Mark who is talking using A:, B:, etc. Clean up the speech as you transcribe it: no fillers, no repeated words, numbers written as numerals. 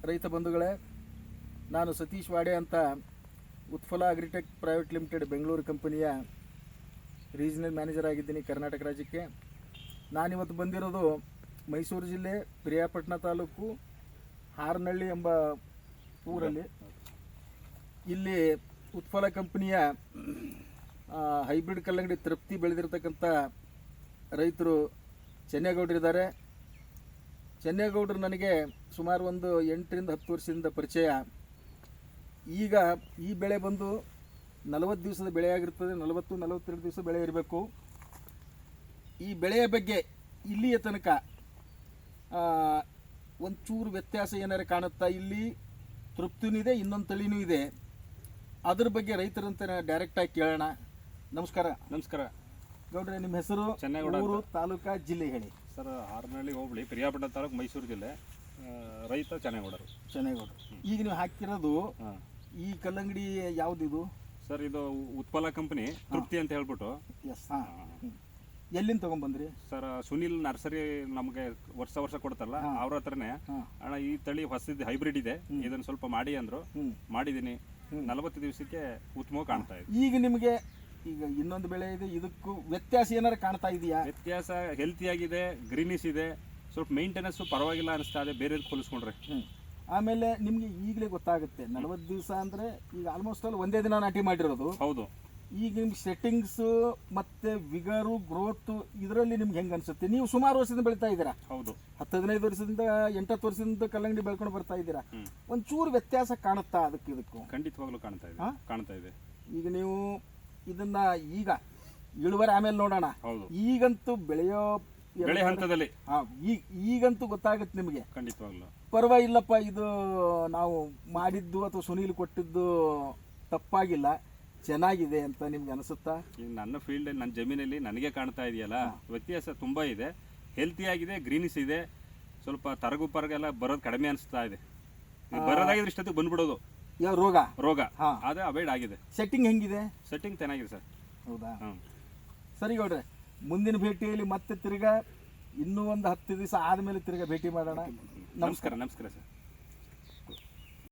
A: ರೈತ ಬಂಧುಗಳೇ, ನಾನು ಸತೀಶ್ ವಾಡೆ ಅಂತ ಉತ್ಫಲ ಅಗ್ರಿಟೆಕ್ ಪ್ರೈವೇಟ್ ಲಿಮಿಟೆಡ್ ಬೆಂಗಳೂರು ಕಂಪನಿಯ ರೀಜನಲ್ ಮ್ಯಾನೇಜರ್ ಆಗಿದ್ದೀನಿ ಕರ್ನಾಟಕ ರಾಜ್ಯಕ್ಕೆ. ನಾನಿವತ್ತು ಬಂದಿರೋದು ಮೈಸೂರು ಜಿಲ್ಲೆ ಪಿರಿಯಾಪಟ್ಟಣ ತಾಲೂಕು ಹಾರನಹಳ್ಳಿ ಎಂಬ ಊರಲ್ಲಿ. ಇಲ್ಲಿ ಉತ್ಫಲ ಕಂಪನಿಯ ಹೈಬ್ರಿಡ್ ಕಲ್ಲಂಗಡಿ ತೃಪ್ತಿ ಬೆಳೆದಿರ್ತಕ್ಕಂಥ ರೈತರು ಚೆನ್ನೇಗೌಡರಿದ್ದಾರೆ. ಚೆನ್ನೇಗೌಡರು ನನಗೆ ಸುಮಾರು ಒಂದು 8 ರಿಂದ 10 ವರ್ಷದಿಂದ ಪರಿಚಯ. ಈಗ ಈ ಬೆಳೆ ಬಂದು 40 ದಿವಸದ ಬೆಳೆಯಾಗಿರ್ತದೆ, 40-42 ದಿವಸ ಬೆಳೆ ಇರಬೇಕು. ಈ ಬೆಳೆಯ ಬಗ್ಗೆ ಇಲ್ಲಿಯ ತನಕ ಒಂಚೂರು ವ್ಯತ್ಯಾಸ ಏನಾರು ಕಾಣುತ್ತಾ? ಇಲ್ಲಿ ತೃಪ್ತಿನೂ ಇದೆ, ಇನ್ನೊಂದು ತಳಿನೂ ಇದೆ. ಅದ್ರ ಬಗ್ಗೆ ರೈತರಂತ ಡೈರೆಕ್ಟಾಗಿ ಕೇಳೋಣ. ನಮಸ್ಕಾರ.
B: ನಮಸ್ಕಾರ
A: ಗೌಡ್ರೆ, ನಿಮ್ಮ ಹೆಸರು, ಊರು, ತಾಲೂಕಾ, ಜಿಲ್ಲೆ ಹೇಳಿ.
B: ಸರ್. ಹಾರನಹಳ್ಳಿ ಹೋಬಳಿ, ಪಿರಿಯಾಪಟ್ಟಣ ತಾಲೂಕು, ಮೈಸೂರು ಜಿಲ್ಲೆ. ರೈತ ಚೆನ್ನೇಗೌಡರು.
A: ಈಗ ನೀವು ಹಾಕಿರೋದು ಈ ಕಲ್ಲಂಗಡಿ ಯಾವುದಿದು?
B: ಸರ್, ಇದು ಉತ್ಪಲ ಕಂಪನಿ ತೃಪ್ತಿ ಅಂತ ಹೇಳ್ಬಿಟ್ಟು.
A: ಎಸ್. ಎಲ್ಲಿಂದ ತಗೊಂಡ್ಬಂದ್ರಿ?
B: ಸರ್, ಸುನಿಲ್ ನರ್ಸರಿ ನಮಗೆ ವರ್ಷ ಕೊಡ್ತಾರಲ್ಲ, ಅವ್ರ ಹತ್ರನೇ ಅಣ್ಣ ಈ ತಳಿ ಹೊಸದು ಹೈಬ್ರಿಡ್ ಇದೆ, ಇದನ್ನ ಸ್ವಲ್ಪ ಮಾಡಿ ಅಂದ್ರು. ಮಾಡಿದೀನಿ. 40 ದಿವಸಕ್ಕೆ ಉತ್ತಮವಾಗಿ ಕಾಣ್ತಾ ಇದೆ.
A: ಈಗ ನಿಮಗೆ ಈಗ ಇನ್ನೊಂದು ಬೆಳೆ ಇದೆ, ಇದಕ್ಕೂ ವ್ಯತ್ಯಾಸ ಏನಾರು ಕಾಣ್ತಾ ಇದೆಯಾ?
B: ವ್ಯತ್ಯಾಸ ಹೆಲ್ತಿ ಆಗಿದೆ, ಗ್ರೀನಿಸ್ ಇದೆ, ಸ್ವಲ್ಪ ಮೇಂಟೆನೆನ್ಸ್ ಪರವಾಗಿಲ್ಲ ಅನಿಸ್ತಾ ಇದೆ ಬೇರೆ ಹೋಲಿಸ್ಕೊಂಡ್ರೆ.
A: ಆಮೇಲೆ ನಿಮ್ಗೆ ಈಗಲೇ ಗೊತ್ತಾಗುತ್ತೆ 40 ದಿವಸ ಅಂದ್ರೆ ಈಗ ಆಲ್ಮೋಸ್ಟ್ ಅಲ್ಲಿ ಒಂದೇ ದಿನ ನಾಟಿ ಮಾಡಿರೋದು.
B: ಹೌದು.
A: ಈಗ ನಿಮ್ಗೆ ಸೆಟ್ಟಿಂಗ್ಸ್ ಮತ್ತೆ ವಿಗರು ಗ್ರೋತ್ ಇದರಲ್ಲಿ ನಿಮ್ಗೆ ಹೆಂಗ ಅನ್ಸುತ್ತೆ? ನೀವು ಸುಮಾರು ವರ್ಷದಿಂದ ಬೆಳಿತಾ ಇದ್ದೀರಾ.
B: ಹೌದು.
A: 10-15 ವರ್ಷದಿಂದ 8-10 ವರ್ಷದಿಂದ ಕಲ್ಲಂಗಡಿ ಬೆಳ್ಕೊಂಡು ಬರ್ತಾ ಇದ್ದೀರಾ. ಒಂಚೂರು ವ್ಯತ್ಯಾಸ ಕಾಣುತ್ತಾ ಅದಕ್ಕೆ ಇದಕ್ಕೂ?
B: ಖಂಡಿತವಾಗ್ಲೂ ಕಾಣ್ತಾ ಇದೆ.
A: ಈಗ ನೀವು ಇದನ್ನ ಈಗ ಇಳುವರಿ ಆಮೇಲೆ ನೋಡೋಣ. ಈಗಂತೂ ಬೆಳೆಯೋ
B: ಬೆಳೆ ಹಂತದಲ್ಲಿ
A: ಈಗಂತೂ ಗೊತ್ತಾಗುತ್ತೆ ನಿಮಗೆ.
B: ಖಂಡಿತವಾಗ್ಲೂ
A: ಪರವಾಗಿಲ್ಲಪ್ಪ, ಇದು ನಾವು ಮಾಡಿದ್ದು ಅಥವಾ ಸುನೀಲ್ ಕೊಟ್ಟಿದ್ದು ತಪ್ಪಾಗಿಲ್ಲ, ಚೆನ್ನಾಗಿದೆ ಅಂತ ನಿಮ್ಗೆ ಅನಿಸುತ್ತಾ?
B: ಈಗ ನನ್ನ ಫೀಲ್ಡ್, ನನ್ನ ಜಮೀನಲ್ಲಿ ನನಗೆ ಕಾಣ್ತಾ ಇದೆಯಲ್ಲ, ವ್ಯತ್ಯಾಸ ತುಂಬಾ ಇದೆ. ಹೆಲ್ತಿ ಆಗಿದೆ, ಗ್ರೀನಿಸ್ ಇದೆ. ಸ್ವಲ್ಪ ತರಗು ಬರೋದು ಕಡಿಮೆ ಅನಿಸ್ತಾ ಇದೆ. ಬರೋದಾಗಿದ್ರೆ ಇಷ್ಟೊತ್ತಿಗೆ ಬಂದ್ಬಿಡೋದು.
A: ಯಾವ ರೋಗ
B: ಅದೇ ಅವಾಯ್ಡ್ ಆಗಿದೆ.
A: ಸೆಟ್ಟಿಂಗ್ ಹೆಂಗಿದೆ?
B: ಸೆಟ್ಟಿಂಗ್ ಚೆನ್ನಾಗಿದೆ ಸರ್.
A: ಹೌದಾ? ಸರಿ ಗೌಡ್ರೆ, ಮುಂದಿನ ಭೇಟಿಯಲ್ಲಿ ಮತ್ತೆ ತಿರ್ಗಾ ಇನ್ನೂ ಒಂದು 10 ದಿವಸ ಆದ್ಮೇಲೆ ತಿರ್ಗಾ ಭೇಟಿ ಮಾಡೋಣ.
B: ನಮಸ್ಕಾರ ಸರ್.